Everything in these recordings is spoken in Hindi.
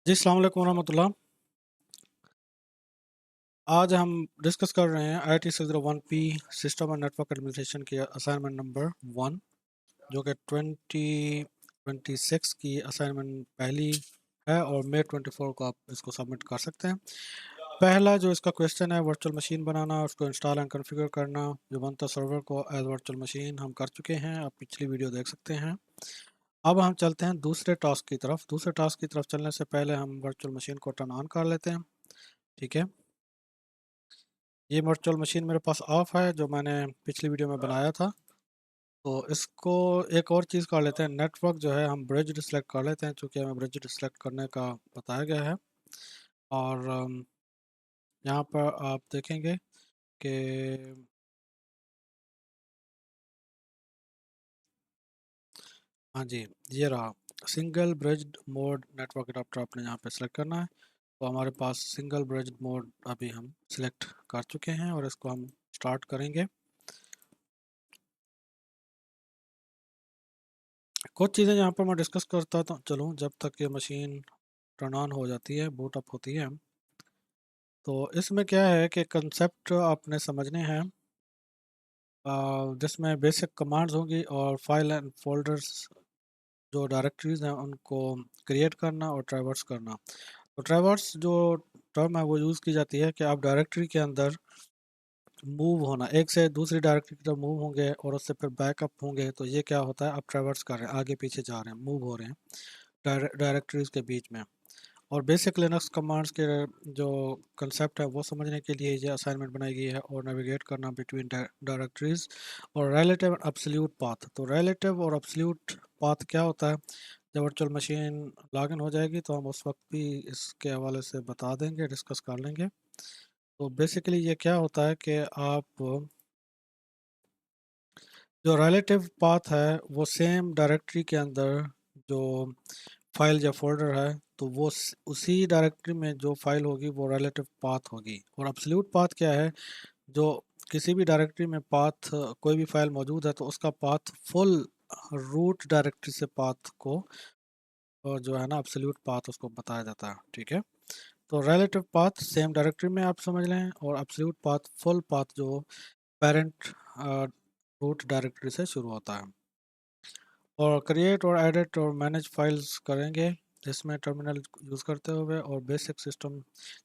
जी, अस्सलाम वालेकुम वरहमतुल्लाह। आज हम डिस्कस कर रहे हैं IIT 601P system and network administration की असाइनमेंट नंबर 1, जो कि 2026 की असाइनमेंट पहली है और मई 24 को आप इसको सबमिट कर सकते हैं। पहला जो इसका क्वेश्चन है, वर्चुअल मशीन बनाना, उसको इंस्टॉल एंड कॉन्फ़िगर करना। उबंटू सर्वर को एज वर्चुअल मशीन हम कर चुके हैं, आप पिछली वीडियो देख सकते हैं। अब हम चलते हैं दूसरे टास्क की तरफ। दूसरे टास्क की तरफ चलने से पहले हम वर्चुअल मशीन को टर्न ऑन कर लेते हैं। ठीक है, ये वर्चुअल मशीन मेरे पास ऑफ है, जो मैंने पिछली वीडियो में बनाया था। तो इसको एक और चीज़ कर लेते हैं, नेटवर्क जो है हम ब्रिज सिलेक्ट कर लेते हैं, चूँकि हमें ब्रिज सिलेक्ट करने का बताया गया है। और यहाँ पर आप देखेंगे कि हाँ जी, ये रहा single bridged mode network adapter, आपने यहाँ पे सिलेक्ट करना है। तो हमारे पास सिंगल ब्रिज्ड मोड अभी हम सिलेक्ट कर चुके हैं और इसको हम स्टार्ट करेंगे। कुछ चीज़ें यहाँ पर मैं डिस्कस करता तो चलूँ जब तक ये मशीन टर्न ऑन हो जाती है, बूट अप होती है। तो इसमें क्या है कि कंसेप्ट आपने समझने हैं, जिसमें बेसिक कमांड्स होंगी और फाइल एंड फोल्डर्स, जो डायरेक्टरीज हैं उनको क्रिएट करना और ट्रैवर्स करना। तो ट्रैवर्स जो टर्म है वो यूज़ की जाती है कि आप डायरेक्टरी के अंदर मूव होना, एक से दूसरी डायरेक्टरी की तरफ मूव होंगे और उससे फिर बैकअप होंगे, तो ये क्या होता है, आप ट्रैवर्स कर रहे हैं, आगे पीछे जा रहे हैं, मूव हो रहे हैं डायरेक्टरीज के बीच में। और बेसिक लिनक्स कमांड्स के जो कंसेप्ट है वो समझने के लिए ये असाइनमेंट बनाई गई है, और नेविगेट करना बिटवीन डायरेक्टरीज और रिलेटिव एंड एब्सोल्यूट पाथ। तो रिलेटिव और एब्सोल्यूट पाथ क्या होता है, जब वर्चुअल मशीन लॉगिन हो जाएगी तो हम उस वक्त भी इसके हवाले से बता देंगे, डिस्कस कर लेंगे। तो बेसिकली ये क्या होता है कि आप जो रिलेटिव पाथ है वो सेम डायरेक्टरी के अंदर जो फाइल या फोल्डर है, तो वो उसी डायरेक्टरी में जो फाइल होगी वो रिलेटिव पाथ होगी। और एब्सोल्यूट पाथ क्या है, जो किसी भी डायरेक्टरी में पाथ, कोई भी फाइल मौजूद है तो उसका पाथ फुल रूट डायरेक्टरी से पाथ को, और जो है ना एब्सोल्यूट पाथ, उसको बताया जाता है। ठीक है, तो रिलेटिव पाथ सेम डायरेक्टरी में आप समझ लें, और एब्सोल्यूट पाथ फुल पाथ जो पेरेंट रूट डायरेक्टरी से शुरू होता है। और क्रिएट और एडिट और मैनेज फाइल्स करेंगे इसमें टर्मिनल यूज़ करते हुए, और बेसिक सिस्टम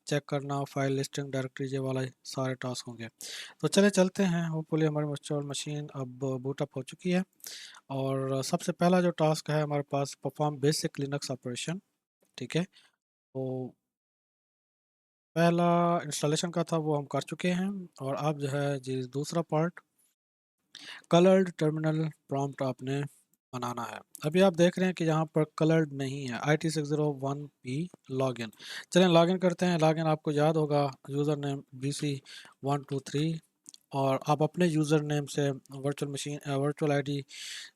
चेक करना, फाइल लिस्टिंग, डायरेक्टरी, ये वाला सारे टास्क होंगे। तो चले चलते हैं, होपफुली हमारी वर्चुअल मशीन अब बूटअप हो चुकी है। और सबसे पहला जो टास्क है हमारे पास, परफॉर्म बेसिक लिनक्स ऑपरेशन। ठीक है, तो पहला इंस्टॉलेशन का था वो हम कर चुके हैं। और अब जो है जी दूसरा पार्ट, कलर्ड टर्मिनल प्रॉम्प्ट आपने बनाना है। अभी आप देख रहे हैं कि यहाँ पर कलर्ड नहीं है, IT601P लॉगिन। चलें लॉगिन करते हैं। लॉगिन आपको याद होगा, यूज़र नेम BC123, और आप अपने यूज़र नेम से वर्चुअल आईडी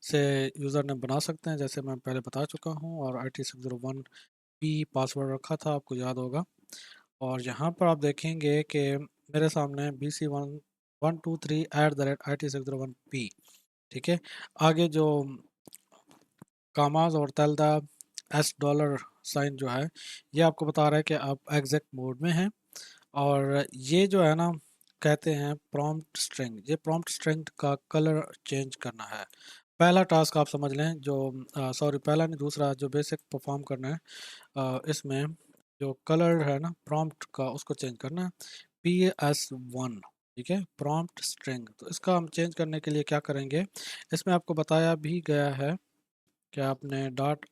से यूज़र नेम बना सकते हैं, जैसे मैं पहले बता चुका हूँ। और IT601P पासवर्ड रखा था, आपको याद होगा। और यहाँ पर आप देखेंगे कि मेरे सामने BC1123@IT601P। ठीक है, आगे जो कामाज और तलदा $, साइन जो है, ये आपको बता रहा है कि आप एग्जैक्ट मोड में हैं। और ये जो है ना, कहते हैं प्रॉम्प्ट स्ट्रिंग, ये प्रॉम्प्ट स्ट्रिंग का कलर चेंज करना है। पहला टास्क आप समझ लें, जो सॉरी पहला नहीं, दूसरा जो बेसिक परफॉर्म करना है, इसमें जो कलर है ना प्रॉम्प्ट का, उसको चेंज करना है, PS1। ठीक है, प्रॉम्प्ट स्ट्रिंग। तो इसका हम चेंज करने के लिए क्या करेंगे, इसमें आपको बताया भी गया है कि आपने डॉट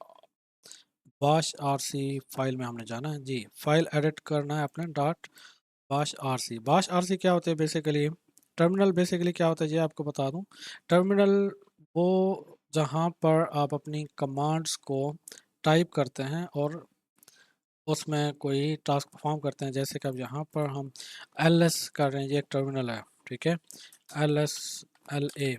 बाश आर सी फाइल में हमने जाना है जी, फाइल एडिट करना है अपने डॉट बाश आर सी। बाश आर सी क्या होते हैं बेसिकली, टर्मिनल बेसिकली क्या होता है ये आपको बता दूं। टर्मिनल वो जहां पर आप अपनी कमांड्स को टाइप करते हैं और उसमें कोई टास्क परफॉर्म करते हैं, जैसे कि अब यहाँ पर हम ls कर रहे हैं, ये एक टर्मिनल है। ठीक है, LSLA।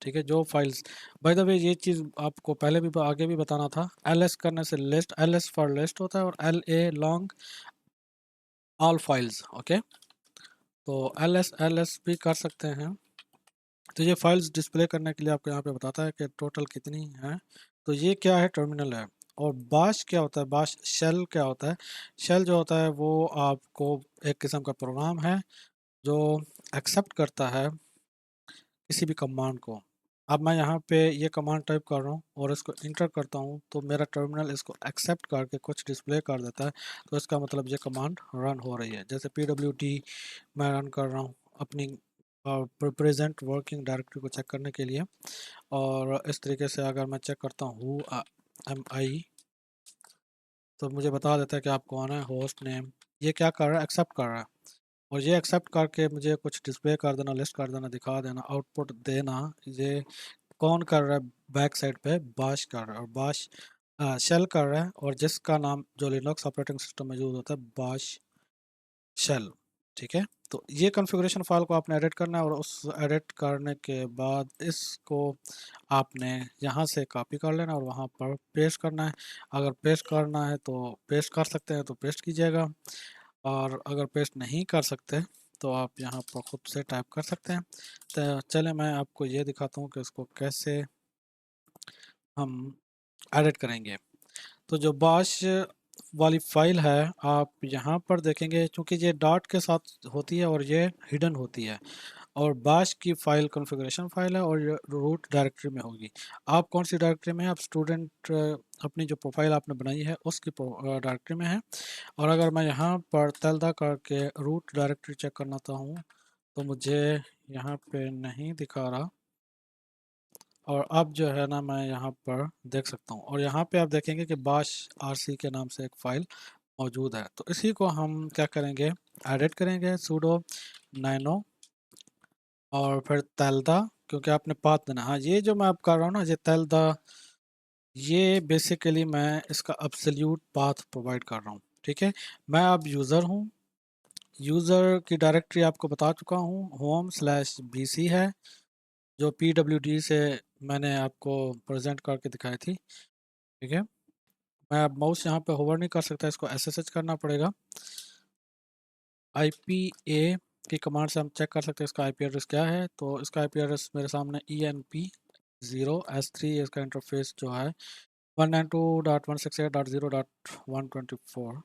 ठीक है, जो फाइल्स, बाय द वे ये चीज़ आपको पहले भी आगे भी बताना था, ls करने से लिस्ट, ls फॉर लिस्ट होता है, और LA long all files. Okay, तो ls भी कर सकते हैं। तो ये फाइल्स डिस्प्ले करने के लिए आपको यहाँ पे बताता है कि टोटल कितनी है। तो ये क्या है, टर्मिनल है। और बाश क्या होता है, बाश शेल क्या होता है? शेल जो होता है वो आपको एक किस्म का प्रोग्राम है जो एक्सेप्ट करता है किसी भी कमांड को। अब मैं यहाँ पे ये कमांड टाइप कर रहा हूँ और इसको इंटर करता हूँ तो मेरा टर्मिनल इसको एक्सेप्ट करके कुछ डिस्प्ले कर देता है। तो इसका मतलब ये कमांड रन हो रही है। जैसे PWD मैं रन कर रहा हूँ अपनी प्रेजेंट वर्किंग डायरेक्टरी को चेक करने के लिए। और इस तरीके से अगर मैं चेक करता हूँ हु एम आई, तो मुझे बता देता है कि आप कौन है, होस्ट नेम। ये क्या कर रहा है, एक्सेप्ट कर रहा है। और ये एक्सेप्ट करके मुझे कुछ डिस्प्ले कर देना, लिस्ट कर देना, दिखा देना, आउटपुट देना। ये कौन कर रहा है, बैक साइड पे बाश कर रहा है, और बाश शेल कर रहा है, और जिसका नाम जो लिनक्स ऑपरेटिंग सिस्टम में यूज होता है बाश शेल। ठीक है। तो ये कॉन्फ़िगरेशन फाइल को आपने एडिट करना है, और उस एडिट करने के बाद इसको आपने यहाँ से कॉपी कर लेना और वहाँ पर पेस्ट करना है। अगर पेस्ट करना है तो पेस्ट कर सकते हैं तो पेस्ट कीजिएगा, और अगर पेस्ट नहीं कर सकते तो आप यहाँ पर खुद से टाइप कर सकते हैं। तो चले मैं आपको ये दिखाता हूँ कि इसको कैसे हम एडिट करेंगे। तो जो बाश वाली फाइल है आप यहाँ पर देखेंगे, क्योंकि ये डॉट के साथ होती है और ये हिडन होती है, और बाश की फाइल कॉन्फ़िगरेशन फाइल है और ये रूट डायरेक्टरी में होगी। आप कौन सी डायरेक्टरी में है, आप स्टूडेंट अपनी जो प्रोफाइल आपने बनाई है उसकी डायरेक्टरी में है। और अगर मैं यहाँ पर तलदा करके रूट डायरेक्टरी चेक करना चाहता हूँ तो मुझे यहाँ पे नहीं दिखा रहा। और अब जो है ना मैं यहाँ पर देख सकता हूँ, और यहाँ पे आप देखेंगे कि बाश आरसी के नाम से एक फ़ाइल मौजूद है। तो इसी को हम क्या करेंगे, एडिट करेंगे sudo nano और फिर तलदा, क्योंकि आपने पाथ देना। हाँ, ये जो मैं अब कर रहा हूँ ना, ये तलदा, ये बेसिकली मैं इसका एब्सोल्यूट पाथ प्रोवाइड कर रहा हूँ। ठीक है। मैं अब यूज़र हूँ, यूज़र की डायरेक्टरी आपको बता चुका हूँ, home/bc है, जो PWD से मैंने आपको प्रेजेंट करके दिखाई थी। ठीक है। मैं अब माउस यहाँ पे होवर नहीं कर सकता, इसको SSH करना पड़ेगा। IPA की कमांड से हम चेक कर सकते हैं इसका IP एड्रेस क्या है। तो इसका IP एड्रेस मेरे सामने ENP0S3, इसका इंटरफेस जो है 192.168.0.124।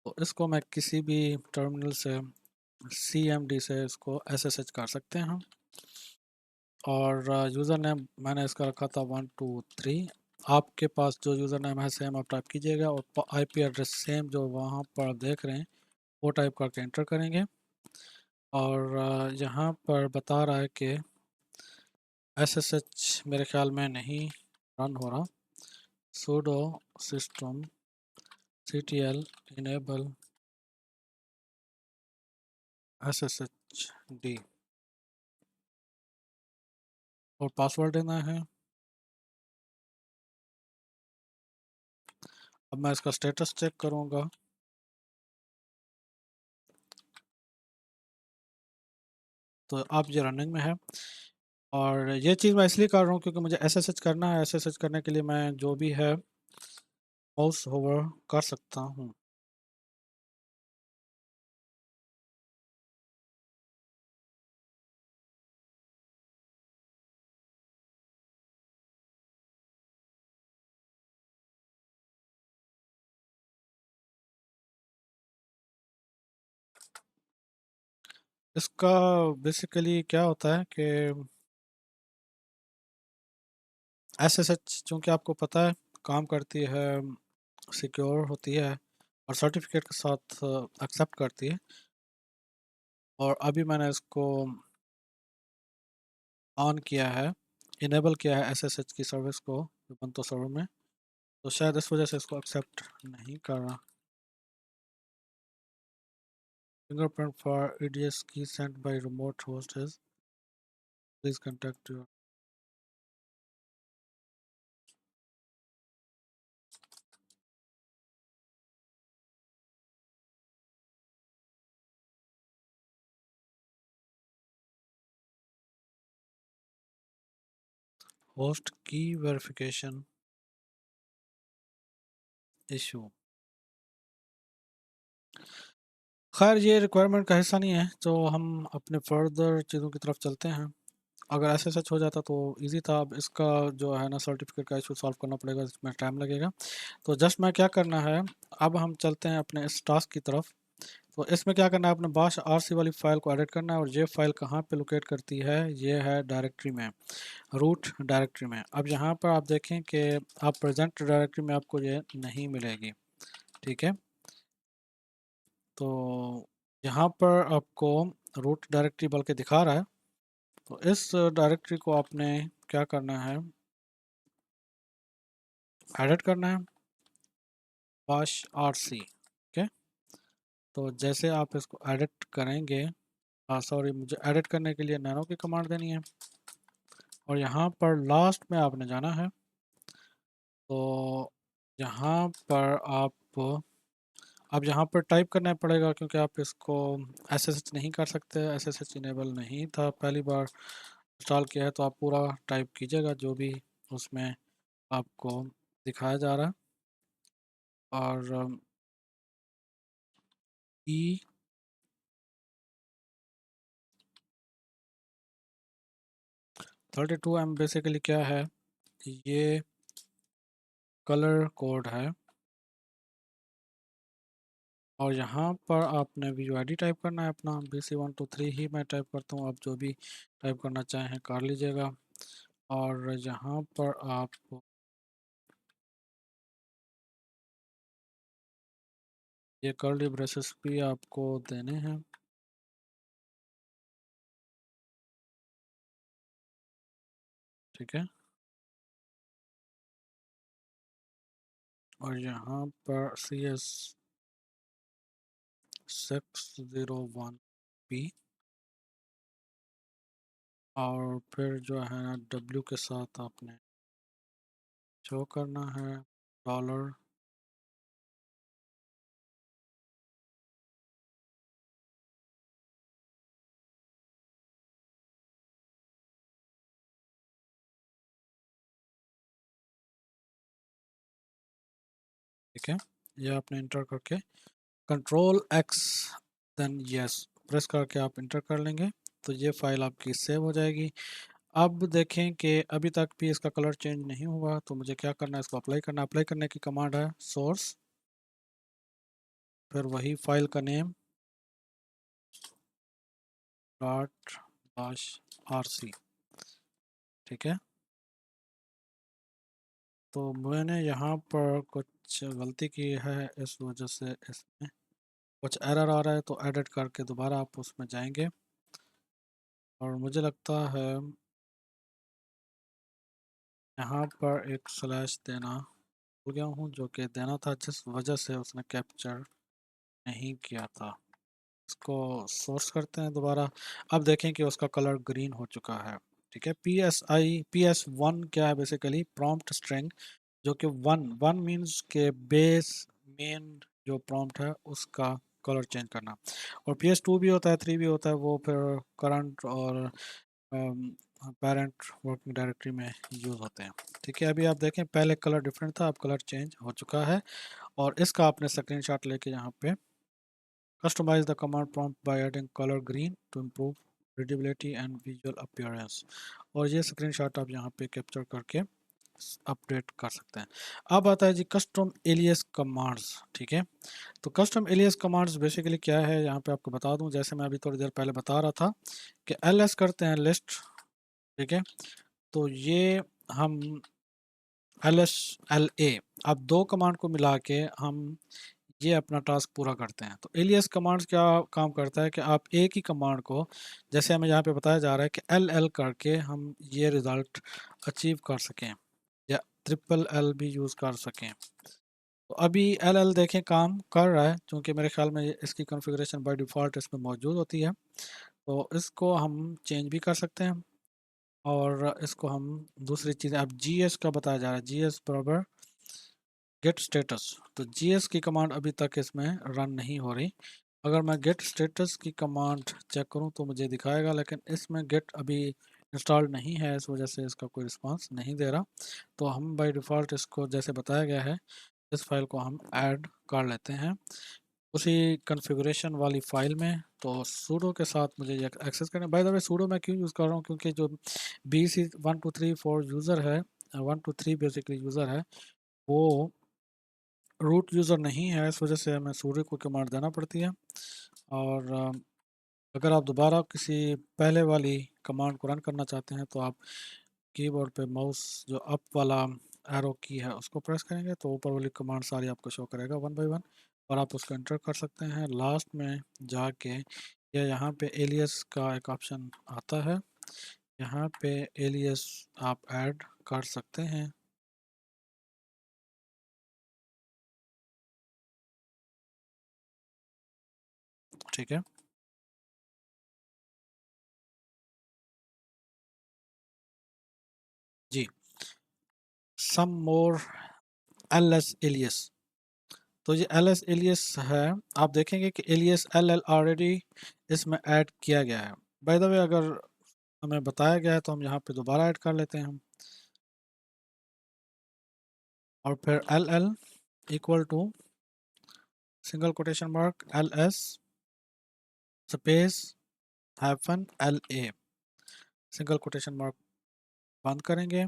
तो इसको मैं किसी भी टर्मिनल से CMD से इसको SSH कर सकते हैं हम। और यूज़र नेम मैंने इसका रखा था 123। आपके पास जो यूज़र नेम है सेम आप टाइप कीजिएगा, और IP एड्रेस सेम जो वहाँ पर देख रहे हैं वो टाइप करके एंटर करेंगे। और यहाँ पर बता रहा है कि SSH मेरे ख्याल में नहीं रन हो रहा। sudo system ctl enable SSHD और पासवर्ड देना है। अब मैं इसका स्टेटस चेक करूँगा। तो अब ये रनिंग में है, और ये चीज़ मैं इसलिए कर रहा हूँ क्योंकि मुझे SSH करना है। SSH करने के लिए मैं जो भी है माउस होवर कर सकता हूँ। इसका बेसिकली क्या होता है कि SSH चूँकि आपको पता है काम करती है, सिक्योर होती है और सर्टिफिकेट के साथ एक्सेप्ट करती है। और अभी मैंने इसको ऑन किया है, इनेबल किया है SSH की सर्विस को ubuntu सर्वर में, तो शायद इस वजह से इसको एक्सेप्ट नहीं कर रहा। फिंगरप्रिंट फॉर EDS की sent by remote host is please contact your host की वेरिफिकेशन इशू। खैर ये रिक्वायरमेंट का हिस्सा नहीं है, तो हम अपने फर्दर चीज़ों की तरफ चलते हैं। अगर SSH हो जाता तो इजी था। अब इसका जो है ना सर्टिफिकेट का इशू सॉल्व करना पड़ेगा, इसमें टाइम लगेगा। तो जस्ट मैं क्या करना है, अब हम चलते हैं अपने इस टास्क की तरफ। तो इसमें क्या करना है, अपने बाश RC वाली फाइल को एडिट करना है, और ये फाइल कहाँ पे लोकेट करती है, ये है डायरेक्टरी में, रूट डायरेक्टरी में। अब यहाँ पर आप देखें कि आप प्रेजेंट डायरेक्टरी में आपको ये नहीं मिलेगी, ठीक है। तो यहाँ पर आपको रूट डायरेक्टरी बल्कि दिखा रहा है, तो इस डायरेक्टरी को आपने क्या करना है, एडिट करना है, bash rc, ओके। तो जैसे आप इसको एडिट करेंगे, सॉरी, मुझे एडिट करने के लिए नैनो की कमांड देनी है, और यहाँ पर लास्ट में आपने जाना है। तो यहाँ पर आप, अब यहाँ पर टाइप करना पड़ेगा, क्योंकि आप इसको SSH नहीं कर सकते, SSH इनेबल नहीं था, पहली बार इंस्टॉल किया है। तो आप पूरा टाइप कीजिएगा जो भी उसमें आपको दिखाया जा रहा है, और ई 32M बेसिकली क्या है, ये कलर कोड है। और यहाँ पर आपने VUID टाइप करना है अपना, BC123 ही मैं टाइप करता हूँ, आप जो भी टाइप करना चाहें कर लीजिएगा। और यहाँ पर आप ये कर्ली ब्रेसेस भी आपको देने हैं, ठीक है। और यहाँ पर CS601P, और फिर जो है ना W के साथ आपने शो करना है डॉलर, ठीक है। ये आपने इंटर करके Ctrl+X देन यस प्रेस करके आप इंटर कर लेंगे, तो ये फाइल आपकी सेव हो जाएगी। अब देखें कि अभी तक भी इसका कलर चेंज नहीं हुआ, तो मुझे क्या करना है, इसको अप्लाई करना है। अप्लाई करने की कमांड है सोर्स, फिर वही फाइल का नेम .bash rc, ठीक है। तो मैंने यहाँ पर कुछ गलती की है, इस वजह से इसमें कुछ एरर आ रहा है, तो एडिट करके दोबारा आप उसमें जाएंगे, और मुझे लगता है यहाँ पर एक स्लैश देना भूल गया हूँ, जो कि देना था, जिस वजह से उसने कैप्चर नहीं किया था। इसको सोर्स करते हैं दोबारा। अब देखें कि उसका कलर ग्रीन हो चुका है, ठीक है। PS1 क्या है, बेसिकली प्रॉम्प्ट स्ट्रिंग, जो कि वन वन मीन्स के बेस मेन जो प्रॉम्प्ट है उसका कलर चेंज करना। और PS2 भी होता है, 3 भी होता है, वो फिर करंट और पेरेंट वर्किंग डायरेक्टरी में यूज़ होते हैं, ठीक है। अभी आप देखें पहले कलर डिफरेंट था, अब कलर चेंज हो चुका है। और इसका आपने स्क्रीनशॉट लेके यहाँ पे customize the command prompt by adding colour green to improve readability and visual appearance, और ये स्क्रीनशॉट आप यहाँ पे कैप्चर करके अपडेट कर सकते हैं। अब आता है जी कस्टम एलियस कमांड्स, ठीक है। तो कस्टम एलियस कमांड्स बेसिकली क्या है, यहाँ पे आपको बता दूं, जैसे मैं अभी थोड़ी देर पहले बता रहा था कि ls करते हैं लिस्ट, ठीक है। तो ये हम LA, अब दो कमांड को मिला के हम ये अपना टास्क पूरा करते हैं। तो एलियस कमांड्स क्या काम करता है कि आप एक ही कमांड को, जैसे हमें यहाँ पे बताया जा रहा है कि LL करके हम ये रिज़ल्ट अचीव कर सकें, या ट्रिपल L भी यूज़ कर सकें। तो अभी LL देखें काम कर रहा है, क्योंकि मेरे ख्याल में इसकी कॉन्फ़िगरेशन बाय डिफ़ॉल्ट इसमें मौजूद होती है। तो इसको हम चेंज भी कर सकते हैं, और इसको हम दूसरी चीज़, अब GS का बताया जा रहा है, GS बराबर गेट स्टेटस। तो GS की कमांड अभी तक इसमें रन नहीं हो रही। अगर मैं गेट स्टेटस की कमांड चेक करूं तो मुझे दिखाएगा, लेकिन इसमें गेट अभी इंस्टॉल नहीं है, इस वजह से इसका कोई रिस्पांस नहीं दे रहा। तो हम बाय डिफ़ॉल्ट इसको जैसे बताया गया है, इस फाइल को हम ऐड कर लेते हैं। उसी कॉन्फ़िगरेशन वाली फ़ाइल में। तो सूडो के साथ मुझे ये एक्सेस करना है। बाय द वे सूडो मैं क्यों यूज़ कर रहा हूँ, क्योंकि जो BC1234 यूज़र है, 123 बेसिकली यूज़र है, वो रूट यूज़र नहीं है, इस वजह से हमें सूडो को कमांड देना पड़ती है। और अगर आप दोबारा किसी पहले वाली कमांड को रन करना चाहते हैं तो आप कीबोर्ड पे माउस जो अप वाला एरो की है उसको प्रेस करेंगे तो ऊपर वाली कमांड सारी आपको शो करेगा वन बाय वन, और आप उसको एंटर कर सकते हैं। लास्ट में जाके या यहाँ पे एलियस का एक ऑप्शन आता है, यहाँ पे एलियस आप ऐड कर सकते हैं। ठीक है जी। सम मोर एलएस एलियस, तो ये एलएस एलियस है। आप देखेंगे कि एलियस एल ऑलरेडी इसमें ऐड किया गया है। बाय द वे अगर हमें बताया गया है तो हम यहाँ पे दोबारा ऐड कर लेते हैं, और फिर L equal to single quotation mark LS space hyphen LA, single quotation mark बंद करेंगे,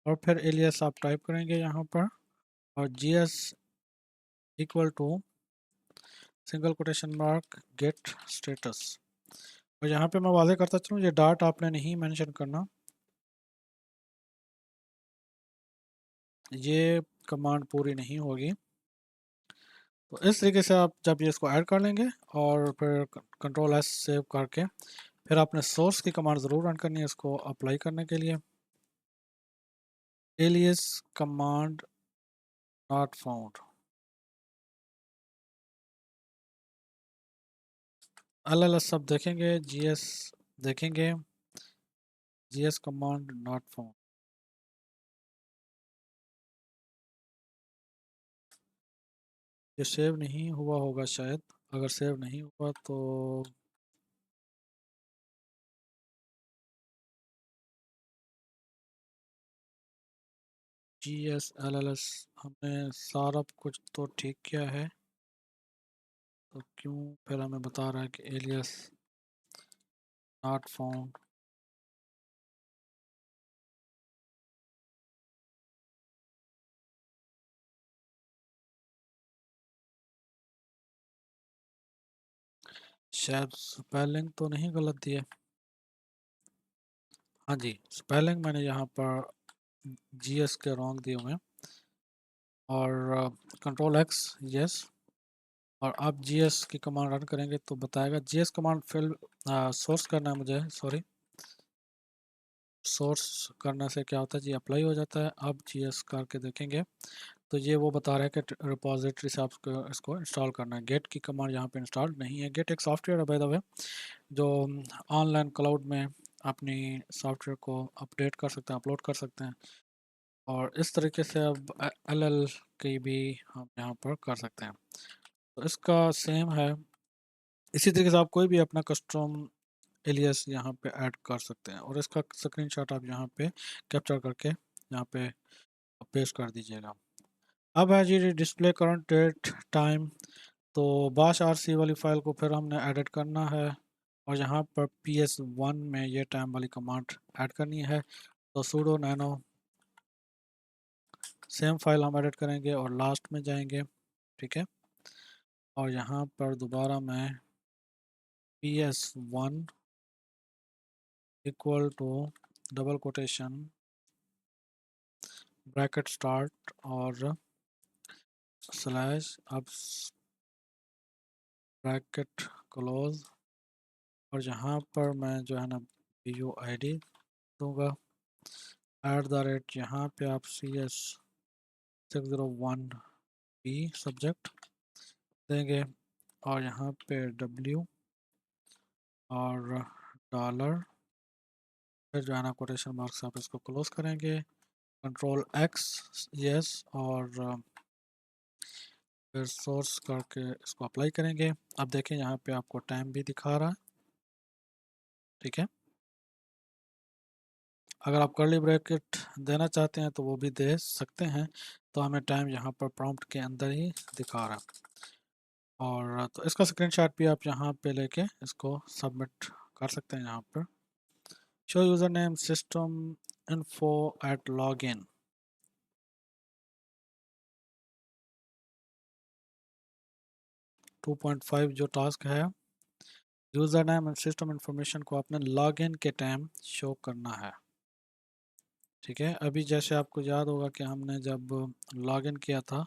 और फिर एलियस आप टाइप करेंगे यहाँ पर, और GS equal to single quotation mark get status. और यहाँ पे मैं वाज़ेह करता चलूँ, ये डॉट आपने नहीं मेंशन करना, ये कमांड पूरी नहीं होगी। तो इस तरीके से आप जब ये इसको ऐड कर लेंगे और फिर कंट्रोल S सेव करके फिर आपने सोर्स की कमांड ज़रूर रन करनी है इसको अप्लाई करने के लिए। Alias command not found, LLS सब देखेंगे, GS देखेंगे, GS कमांड नॉट फाउंड। ये सेव नहीं हुआ होगा शायद, अगर सेव नहीं हुआ तो GS LLS हमने सारा कुछ तो ठीक किया है, तो क्यों फिर हमें बता रहा है कि एलियस नॉट फाउंड। शायद स्पेलिंग तो नहीं गलत दिया। हाँ जी, स्पेलिंग मैंने यहाँ पर GS के रॉन्ग दिए हुए हैं, और कंट्रोल X यस, और आप GS की कमांड रन करेंगे तो बताएगा। GS कमांड फिल सोर्स करना है मुझे, सॉरी, सोर्स करने से क्या होता है जी, अप्लाई हो जाता है। अब GS करके देखेंगे तो ये वो बता रहा है कि रिपॉजिटरी से आपको इसको इंस्टॉल करना है। गेट की कमांड यहाँ पे इंस्टॉल नहीं है। गेट एक सॉफ्टवेयर है बाय द वे, जो ऑनलाइन क्लाउड में अपनी सॉफ्टवेयर को अपडेट कर सकते हैं, अपलोड कर सकते हैं, और इस तरीके से अब LL की भी हम यहाँ पर कर सकते हैं। तो इसका सेम है, इसी तरीके से आप कोई भी अपना कस्टम एलियस यहाँ पे ऐड कर सकते हैं, और इसका स्क्रीनशॉट आप यहाँ पे कैप्चर करके यहाँ पे पेस्ट कर दीजिएगा। अब है जी डिस्प्ले करंट डेट टाइम, तो बाश RC वाली फाइल को फिर हमने एडिट करना है, और यहाँ पर PS1 में ये टाइम वाली कमांड ऐड करनी है। तो sudo nano सेम फाइल हम एडिट करेंगे और लास्ट में जाएंगे, ठीक है, और यहाँ पर दोबारा मैं PS1 equal to double quotation bracket start और स्लैश, अब ब्रैकेट क्लोज, और यहाँ पर मैं जो है ना BUID दूंगा, @ यहाँ पे आप CS601B सब्जेक्ट देंगे, और यहाँ पे W और डॉलर, फिर जो है ना कोटेशन मार्क से आप इसको क्लोज करेंगे, कंट्रोल X यस, और फिर सोर्स करके इसको अप्लाई करेंगे। अब देखें यहाँ पे आपको टाइम भी दिखा रहा है, ठीक है। अगर आप कर्ली ब्रैकेट देना चाहते हैं तो वो भी दे सकते हैं, तो हमें टाइम यहाँ पर प्रॉम्प्ट के अंदर ही दिखा रहा है। और तो इसका स्क्रीनशॉट भी आप यहाँ पे लेके इसको सबमिट कर सकते हैं यहाँ पर। Show user name system info at login। 2.5 जो टास्क है, user name and system information को आपने लॉगिन के टाइम शो करना है। ठीक है, अभी जैसे आपको याद होगा कि हमने जब लॉगिन किया था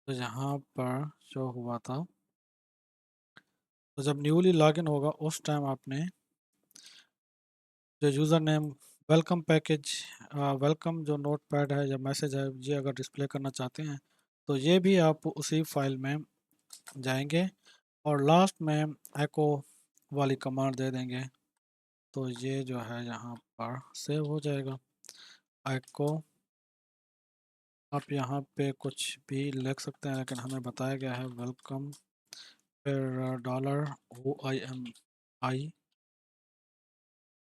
तो यहाँ पर शो हुआ था, तो जब न्यूली लॉगिन होगा उस टाइम आपने जो user name welcome package, welcome जो नोट पैड है या मैसेज है, ये अगर डिस्प्ले करना चाहते हैं तो ये भी आप उसी फाइल में जाएंगे और लास्ट में एको वाली कमांड दे देंगे, तो ये जो है यहाँ पर सेव हो जाएगा। एको, आप यहाँ पे कुछ भी लिख सकते हैं लेकिन हमें बताया गया है वेलकम, फिर डॉलर OIM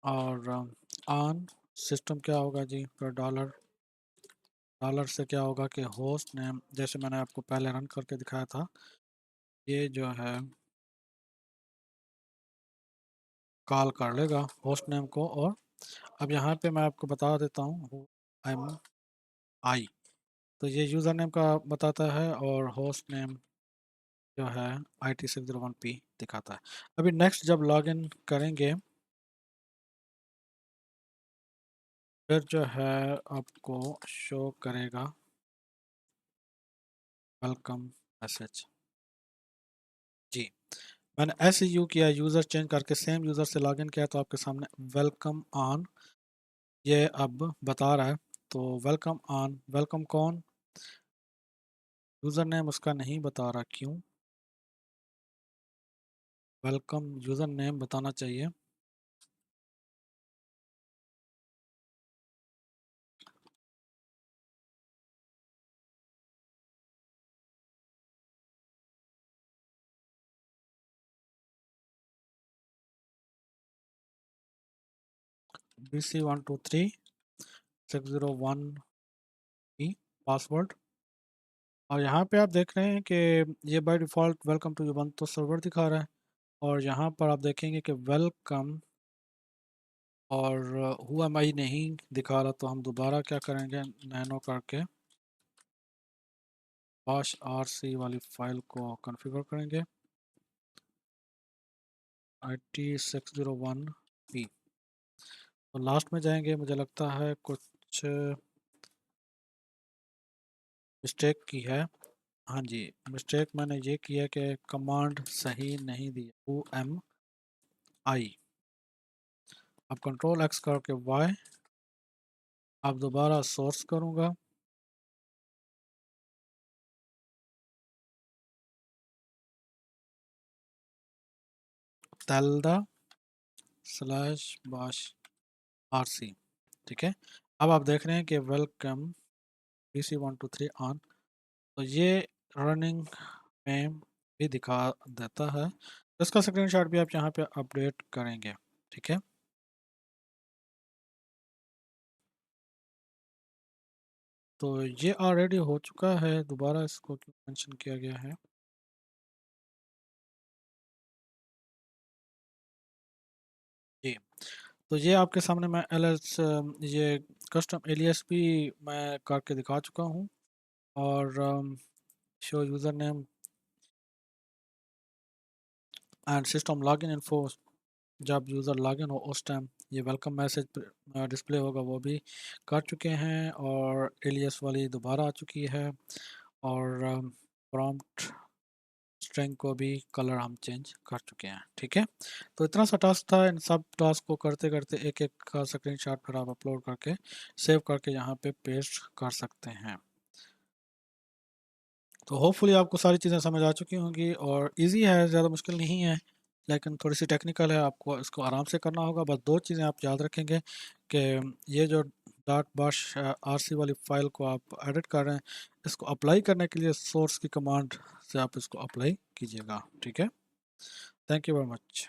और ऑन सिस्टम क्या होगा जी, फिर डॉलर, डॉलर से क्या होगा कि होस्ट नेम, जैसे मैंने आपको पहले रन करके दिखाया था, ये जो है कॉल कर लेगा होस्ट नेम को। और अब यहाँ पे मैं आपको बता देता हूँ IM, तो ये यूज़र नेम का बताता है और होस्ट नेम जो है IT601P दिखाता है। अभी नेक्स्ट जब लॉगिन करेंगे फिर जो है आपको शो करेगा वेलकम मैसेज। जी, मैंने SU किया, यूज़र चेंज करके सेम यूज़र से लॉगिन किया तो आपके सामने वेलकम ऑन ये अब बता रहा है। तो वेलकम ऑन, वेलकम कौन, यूज़र नेम उसका नहीं बता रहा, क्यों, वेलकम यूज़र नेम बताना चाहिए। BC123 601 password. और यहाँ पे आप देख रहे हैं कि ये by default welcome to Ubuntu server दिखा रहा है, और यहाँ पर आप देखेंगे कि वेलकम और हुआ एम आई नहीं दिखा रहा, तो हम दोबारा क्या करेंगे, नैनो करके bash rc वाली फाइल को कॉन्फ़िगर करेंगे IT601P। तो लास्ट में जाएंगे, मुझे लगता है कुछ मिस्टेक की है। हाँ जी, मिस्टेक मैंने ये किया कि कमांड सही नहीं दी, OMI। अब कंट्रोल X करके Y, अब दोबारा सोर्स करूँगा, तलदा /bash rc। ठीक है, अब आप देख रहे हैं कि वेलकम BC123 ऑन, तो ये रनिंग में भी दिखा देता है। इसका स्क्रीनशॉट भी आप यहाँ पे अपडेट करेंगे। ठीक है, तो ये ऑलरेडी हो चुका है, दोबारा इसको क्यों मेंशन किया गया है। जी, तो ये आपके सामने मैं LS ये कस्टम एलियस भी मैं करके दिखा चुका हूँ, और show user name and system login info, जब यूज़र लॉगिन हो उस टाइम ये वेलकम मैसेज डिस्प्ले होगा वो भी कर चुके हैं, और एलियस वाली दोबारा आ चुकी है, और प्रॉम्प्ट स्ट्रिंग को भी कलर हम चेंज कर चुके हैं। ठीक है, तो इतना सा टास्क था, इन सब टास्क को करते करते एक एक का स्क्रीनशॉट फिर आप अपलोड करके सेव करके यहाँ पे पेस्ट कर सकते हैं। तो होपफुली आपको सारी चीज़ें समझ आ चुकी होंगी, और इजी है, ज़्यादा मुश्किल नहीं है, लेकिन थोड़ी सी टेक्निकल है, आपको इसको आराम से करना होगा। बस दो चीज़ें आप याद रखेंगे कि ये जो डॉट बाश RC वाली फ़ाइल को आप एडिट कर रहे हैं, इसको अप्लाई करने के लिए सोर्स की कमांड से आप इसको अप्लाई कीजिएगा। ठीक है, थैंक यू वेरी मच।